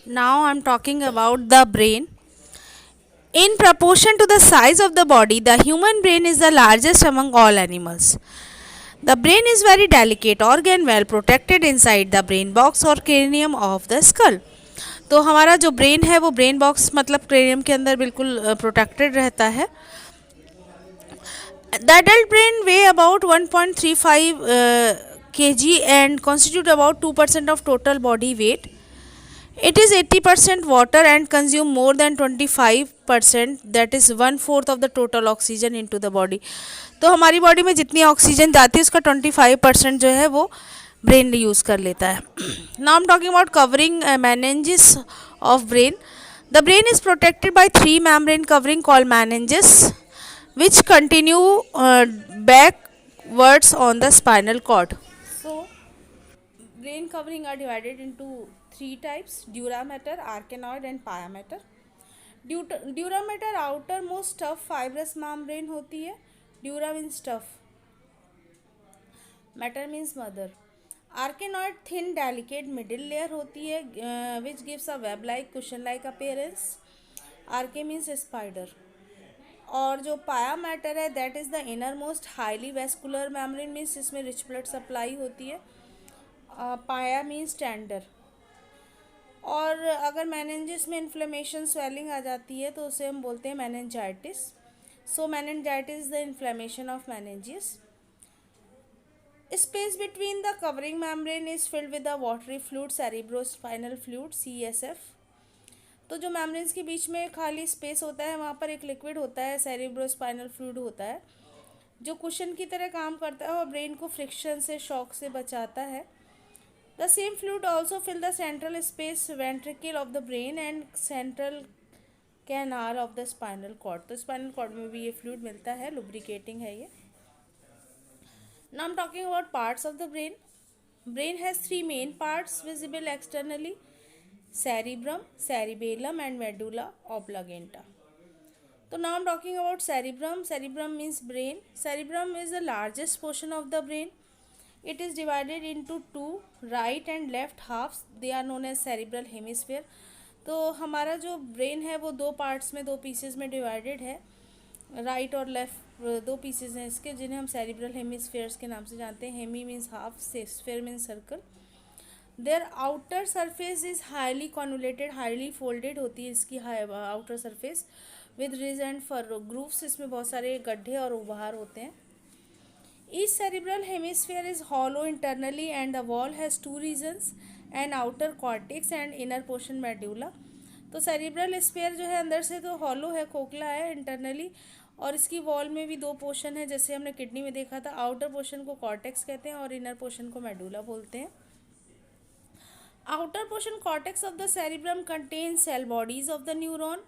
Now I'm talking about the brain. In proportion to the size of the body, the human brain is the largest among all animals. The brain is very delicate organ well protected inside the brain box or cranium of the skull. तो हमारा जो brain है वो brain box मतलब cranium के अंदर बिल्कुल protected रहता है. The adult brain weigh about 1.35 kg and constitute about 2% of total body weight. It is 80% water and consume more than 25%, that is one fourth of the total oxygen into the body. तो हमारी body में जितनी oxygen जाती है उसका 25% जो है वो ब्रेन यूज़ कर लेता है. Now I am talking about covering meninges of brain. The brain is protected by three membrane covering called meninges, which continue backwards on the spinal cord. So, brain covering are divided into three types: dura mater, arachnoid and pia mater. Dura mater outermost tough fibrous membrane होती है. Dura means tough, matter means mother. Arachnoid thin delicate middle layer होती है which gives a web like cushion like appearance. Arche means spider. और जो पाया matter है that is the inner most highly vascular membrane means इसमें rich blood supply होती है. पाया मीन्स टेंडर. और अगर मेनिंजेस में इन्फ्लेमेशन स्वेलिंग आ जाती है तो उसे हम बोलते हैं meningitis. So meningitis the inflammation of meninges. Space between the covering membrane is filled with the watery fluid cerebrospinal fluid CSF. तो जो मेम्ब्रेन्स के बीच में खाली स्पेस होता है वहाँ पर एक लिक्विड होता है सेरिब्रोस्पाइनल फ्लूइड होता है जो कुशन की तरह काम करता है और ब्रेन को फ्रिक्शन से शॉक से बचाता है. The same fluid also fill the central space ventricle of the brain and central canal of the spinal cord. तो स्पाइनल कॉर्ड में भी ये फ्लूइड मिलता है, लुब्रिकेटिंग है ये. Now I am talking about parts of the brain. Brain has three main parts visible externally: cerebrum, cerebellum and medulla oblongata. So now I am talking about cerebrum. Cerebrum means brain. Cerebrum is the largest portion of the brain. It is divided into two right and left halves. They are known as cerebral hemisphere. तो हमारा जो brain है वो दो parts में, दो pieces में divided है. राइट और लेफ्ट दो पीसेस हैं इसके जिन्हें हम सेरिब्रल हेमिस्फेयर्स के नाम से जानते हैं. Hemi means half, sphere means circle. Their outer surface is highly convoluted, highly folded होती है इसकी outer surface with ridge and fur grooves. इसमें बहुत सारे गड्ढे और उभार होते हैं. Each cerebral hemisphere is hollow internally and the wall has two regions and outer cortex and inner portion medulla. तो सेरिब्रल स्फेयर जो है अंदर से तो हॉलो है, खोखला है इंटरनली, और इसकी वॉल में भी दो पोर्शन है जैसे हमने किडनी में देखा था. आउटर पोर्शन को कॉर्टेक्स कहते हैं और इनर पोर्शन को मेडुला बोलते हैं. Outer portion cortex of the cerebrum contain cell bodies of the neuron.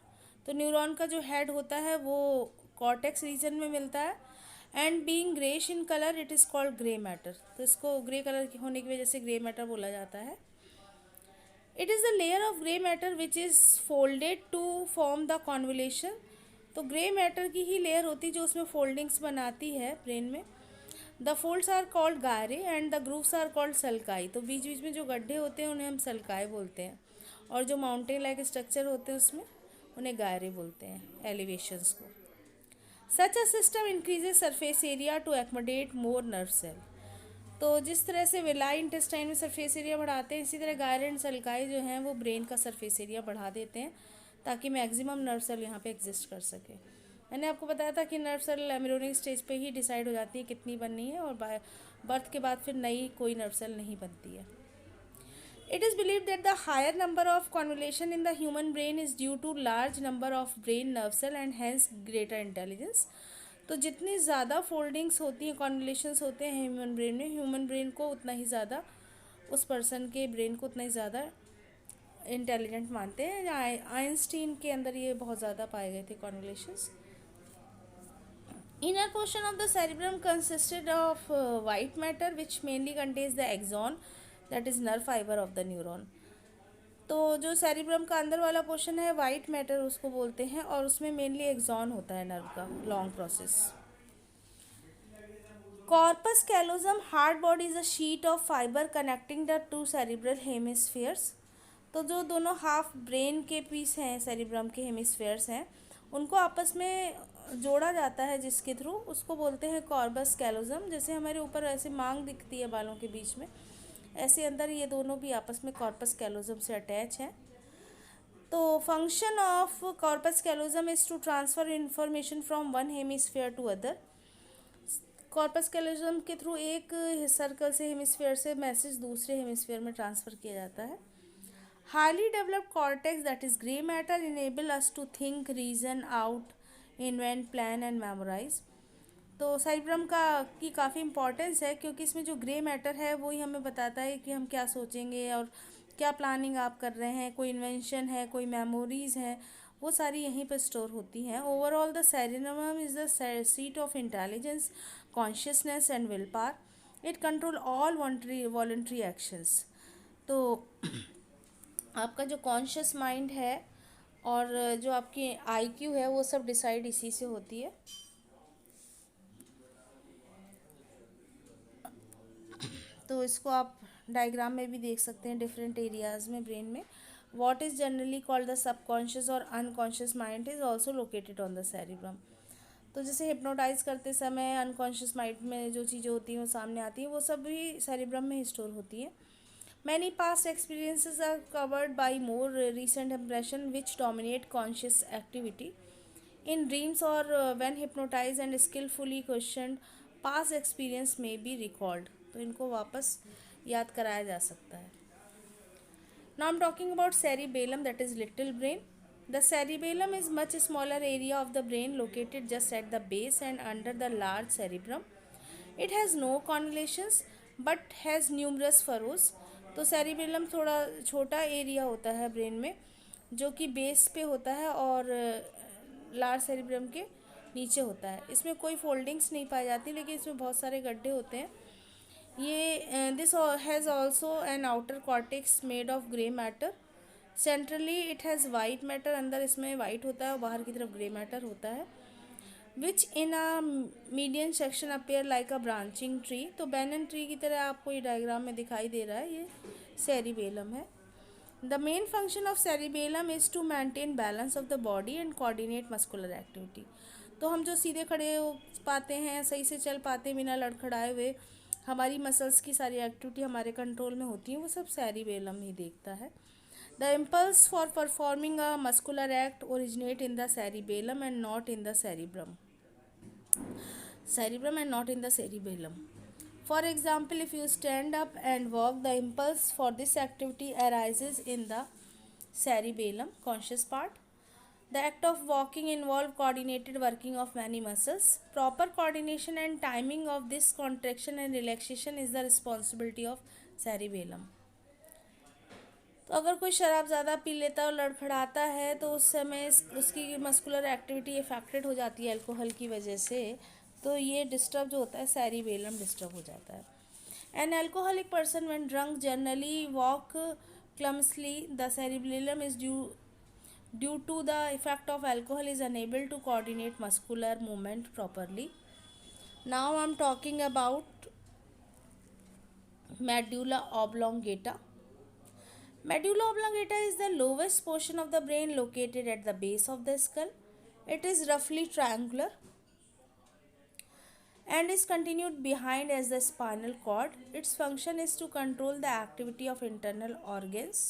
तो न्यूरॉन का जो हेड होता है वो कॉर्टेक्स रीजन में मिलता है. And being greyish in colour it is called grey matter. तो इसको ग्रे कलर की होने की वजह से ग्रे मैटर बोला जाता है. It is the layer of grey matter which is folded to form the convolution. तो ग्रे मैटर की ही लेयर होती है जो उसमें फोल्डिंग्स बनाती है ब्रेन में. The folds are called gyri and the grooves are called sulci. तो बीच बीच में जो गड्ढे होते हैं उन्हें हम सल्काई बोलते हैं और जो माउंटेन लाइक स्ट्रक्चर होते हैं उसमें उन्हें गायरे बोलते हैं, एलिवेशंस को. Such a system increases surface area to accommodate more nerve cell. तो जिस तरह से विलाई इंटेस्टाइन में सरफेस एरिया बढ़ाते हैं इसी तरह गायरे एंड सल्काई जो हैं वो ब्रेन का सरफेस एरिया बढ़ा देते हैं ताकि मैक्सिमम नर्व सेल यहाँ पे एग्जिस्ट कर सके. मैंने आपको बताया था कि नर्व सेल एम्ब्रियोनिक स्टेज पे ही डिसाइड हो जाती है कितनी बननी है और बर्थ के बाद फिर नई कोई नर्व सेल नहीं बनती है. It is believe that the higher number of convolution in the human brain is due to large number of brain nerve cell and hence greater intelligence. तो जितनी ज़्यादा फोल्डिंग्स होती हैं, कॉन्वुलेशंस होते हैं ह्यूमन ब्रेन में, ह्यूमन ब्रेन को उतना ही ज़्यादा, उस पर्सन के ब्रेन को उतना ही ज़्यादा इंटेलिजेंट मानते हैं. आइंस्टीन के अंदर ये बहुत ज़्यादा पाए गए थे कॉन्वुलेशंस. Inner portion of the cerebrum consisted of white matter which mainly contains the axon, that is nerve fiber of the neuron. तो जो सेरिब्रम का अंदर वाला पोर्शन है वाइट मैटर उसको बोलते हैं और उसमें मेनली एक्सॉन होता है नर्व का long process. Corpus callosum hard body is a sheet of fibre connecting the two cerebral hemispheres. तो जो दोनों हाफ ब्रेन के पीस हैं, सेरिब्रम के हेमिस्फेयर्स हैं, उनको आपस में जोड़ा जाता है जिसके थ्रू, उसको बोलते हैं कॉर्पस कैलोजम। जैसे हमारे ऊपर ऐसे मांग दिखती है बालों के बीच में, ऐसे अंदर ये दोनों भी आपस में कॉर्पस कैलोजम से अटैच हैं। तो function of corpus callosum is to transfer information from one hemisphere to other. Corpus callosum के थ्रू एक सर्कल से, हेमिस्फेयर से मैसेज दूसरे हेमिस्फेयर में ट्रांसफ़र किया जाता है। Highly developed cortex that is grey matter enable us to think, reason out, invent, plan and memorise. तो सेरिब्रम की काफ़ी इंपॉर्टेंस है, क्योंकि इसमें जो ग्रे मैटर है वही हमें बताता है कि हम क्या सोचेंगे और क्या प्लानिंग आप कर रहे हैं, कोई इन्वेंशन है, कोई मेमोरीज़ हैं, वो सारी यहीं पर स्टोर होती हैं। Overall the cerebrum is the seat of intelligence, consciousness and will power. It control all voluntary actions. तो आपका जो कॉन्शियस माइंड है और जो आपकी आईक्यू है वो सब डिसाइड इसी से होती है। तो इसको आप डायग्राम में भी देख सकते हैं डिफरेंट एरियाज़ में ब्रेन में। What is generally called the subconscious और unconscious mind is also located on the cerebrum. तो जैसे हिप्नोटाइज करते समय अनकॉन्शियस माइंड में जो चीज़ें होती हैं वो सामने आती हैं, वो सब भी सेरिब्रम में ही स्टोर होती हैं। Many past experiences are covered by more recent impression which dominate conscious activity. In dreams or when hypnotized and skillfully questioned, past experience may be recalled. तो इनको वापस याद कराया जा सकता है। Now I'm talking about cerebellum, that is little brain. The cerebellum is much smaller area of the brain located just at the base and under the large cerebrum. It has no convolutions but has numerous furrows. तो cerebellum थोड़ा छोटा area होता है brain में, जो कि base पे होता है और लार्ज सेरिब्रम के नीचे होता है। इसमें कोई फोल्डिंग्स नहीं पाई जाती, लेकिन इसमें बहुत सारे गड्ढे होते हैं। ये this has also an outer cortex made of grey matter. Centrally it has white matter, अंदर इसमें वाइट होता है और बाहर की तरफ ग्रे मैटर होता है। Which in a median section appear like a branching tree. तो बैनन ट्री की तरह आपको ये डायग्राम में दिखाई दे रहा है, ये सेरिबेलम है। The main function of cerebellum is to maintain balance of the body and coordinate muscular activity. तो हम जो सीधे खड़े हो पाते हैं, सही से चल पाते हैं बिना लड़खड़ाए हुए, हमारी मसल्स की सारी एक्टिविटी हमारे कंट्रोल में होती है, वो सब सेरिबेलम ही देखता है। The impulse for performing a muscular act originate in the cerebellum and not in the cerebrum and not in the cerebellum. For example, if you stand up and walk, the impulse for this activity arises in the cerebellum, conscious part. The act of walking involves coordinated working of many muscles. Proper coordination and timing of this contraction and relaxation is the responsibility of cerebellum. तो अगर कोई शराब ज़्यादा P लेता है और लड़खड़ाता है, तो उस समय उसकी मस्कुलर एक्टिविटी इफेक्टेड हो जाती है अल्कोहल की वजह से। तो ये डिस्टर्ब जो होता है, सेरिबेलम डिस्टर्ब हो जाता है। An alcoholic person when drunk generally walk clumsily. The cerebellum is due to the effect of alcohol is unable to coordinate muscular movement properly. Now I am talking about medulla oblongata. Medulla oblongata is the lowest portion of the brain located at the base of the skull. It is roughly triangular and is continued behind as the spinal cord. Its function is to control the activity of internal organs.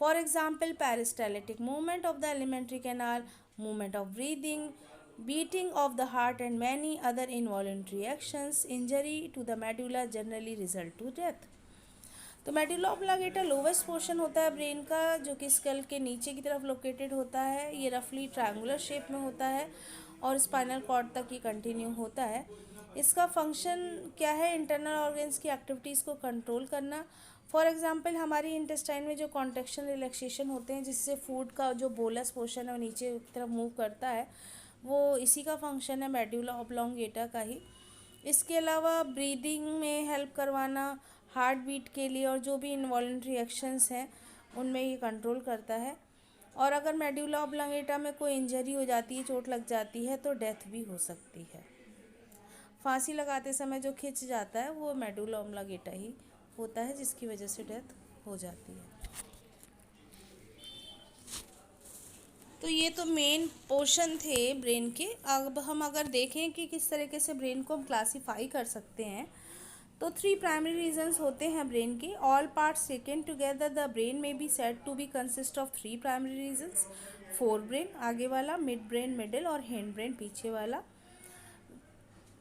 For example, peristaltic movement of the alimentary canal, movement of breathing, beating of the heart and many other involuntary actions. Injury to the medulla generally result to death. तो medulla oblongata lowest portion होता है brain का, जो कि school के नीचे की तरफ लोकेटेड होता है। ये रफली ट्रायंगुलर शेप में होता है और स्पाइनल कॉर्ड तक ये कंटिन्यू होता है। इसका फंक्शन क्या है? इंटरनल ऑर्गन्स की एक्टिविटीज़ को कंट्रोल करना। फॉर एग्जांपल, हमारी इंटेस्टाइन में जो कॉन्ट्रैक्शन रिलैक्सेशन होते हैं, जिससे फूड का जो बोलस पोर्शन है वो नीचे की तरफ मूव करता है, वो इसी का फंक्शन है, मेडुला ऑब्लोंगेटा का ही। इसके अलावा ब्रीदिंग में हेल्प करवाना, हार्ट बीट के लिए, और जो भी इनवॉलेंट्री एक्शंस हैं उनमें ये कंट्रोल करता है। और अगर मेडुला ऑब्लोंगेटा में कोई इंजरी हो जाती है, चोट लग जाती है, तो डेथ भी हो सकती है। फांसी लगाते समय जो खिंच जाता है वो मेडुला ऑब्लोंगेटा ही होता है, जिसकी वजह से डेथ हो जाती है। तो ये तो मेन पोर्शन थे ब्रेन के। अब हम अगर देखें कि किस तरीके से ब्रेन को हम क्लासीफाई कर सकते हैं, तो 3 प्राइमरी रीजन्स होते हैं ब्रेन के। All parts taken together the brain may be said to be consist of 3 primary regions. Forebrain आगे वाला, मिड ब्रेन मिडिल, और हैंड ब्रेन पीछे वाला।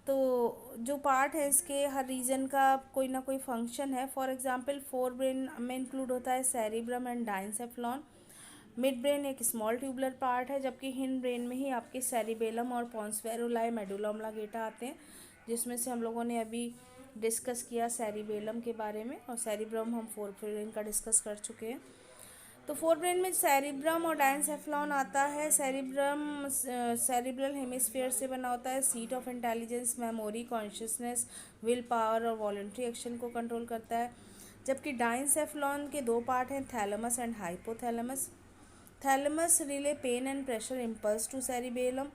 तो जो पार्ट है इसके, हर रीजन का कोई ना कोई फंक्शन है। फॉर एग्जांपल फोर ब्रेन में इंक्लूड होता है cerebrum and diencephalon. Mid brain एक स्मॉल ट्यूबुलर पार्ट है, जबकि हिंड ब्रेन में ही आपके सेरिबेलम और पॉन्स फेरुलाई मेडुला ऑब्लांगेटा आते हैं, जिसमें से हम लोगों ने अभी डिस्कस किया सेरिबेलम के बारे में, और सेरिब्रम हम फोर ब्रेन का डिस्कस कर चुके हैं। तो फोर ब्रेन में सेरिब्रम और डाइनसेफ्लॉन आता है। सेरिब्रम सेरिब्रल हेमिस्फीयर से बना होता है, seat of intelligence, memory, consciousness, will power और वॉलंटरी एक्शन को कंट्रोल करता है। जबकि डाइनसेफ्लॉन के 2 पार्ट हैं, thalamus and hypothalamus. Thalamus relay pain and pressure impulse to cerebellum,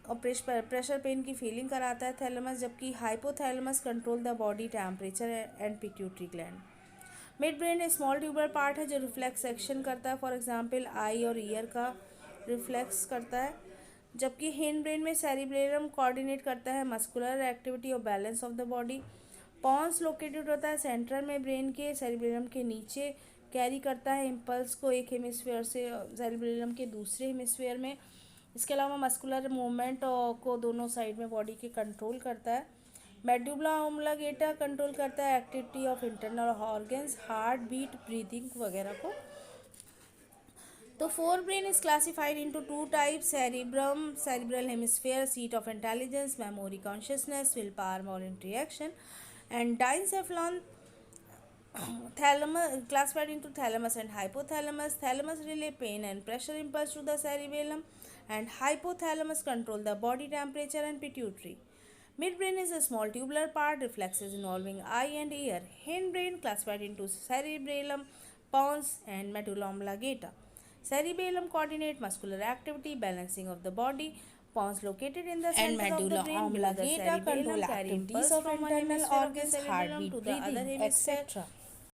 और प्रेशर पेन की फीलिंग कराता है थैलेमस, जबकि hypothalamus control the body temperature and pituitary gland. Midbrain small tubular part है जो रिफ्लेक्स एक्शन करता है, फॉर एग्जांपल आई और ईयर का रिफ्लेक्स करता है। जबकि हिंड ब्रेन में सेरिब्रेलम कोऑर्डिनेट करता है मस्कुलर एक्टिविटी और balance of the body. Pons located होता है सेंट्रल में ब्रेन के, सेरिब्रेलम के नीचे, कैरी करता है इम्पल्स को एक हेमिस्फीयर से सेरिब्रेलम के दूसरे हेमिस्फीयर में। इसके अलावा मस्कुलर मूवमेंट को दोनों साइड में बॉडी के कंट्रोल करता है। मेडुला ऑब्लांगेटा कंट्रोल करता है activity of internal organs, heart beat, breathing वगैरह को। तो forebrain is classified into 2 types, cerebrum cerebral hemisphere, seat of intelligence, memory, consciousness, will power, voluntary action, and diencephalon thalamus classified into thalamus and hypothalamus. Thalamus relay pain and pressure impulse to the cerebellum, and hypothalamus control the body temperature and pituitary. Midbrain is a small tubular part, reflexes involving eye and ear. Hindbrain classified into cerebellum, pons, and medulla oblongata. Cerebellum coordinate muscular activity, balancing of the body. Pons located in the and center of the medulla brain below the oblongata control cerebellum, carry activities impulse of from one internal hemisphere of the organs, cerebellum heartbeat, to the other breathing, hemisphere etc.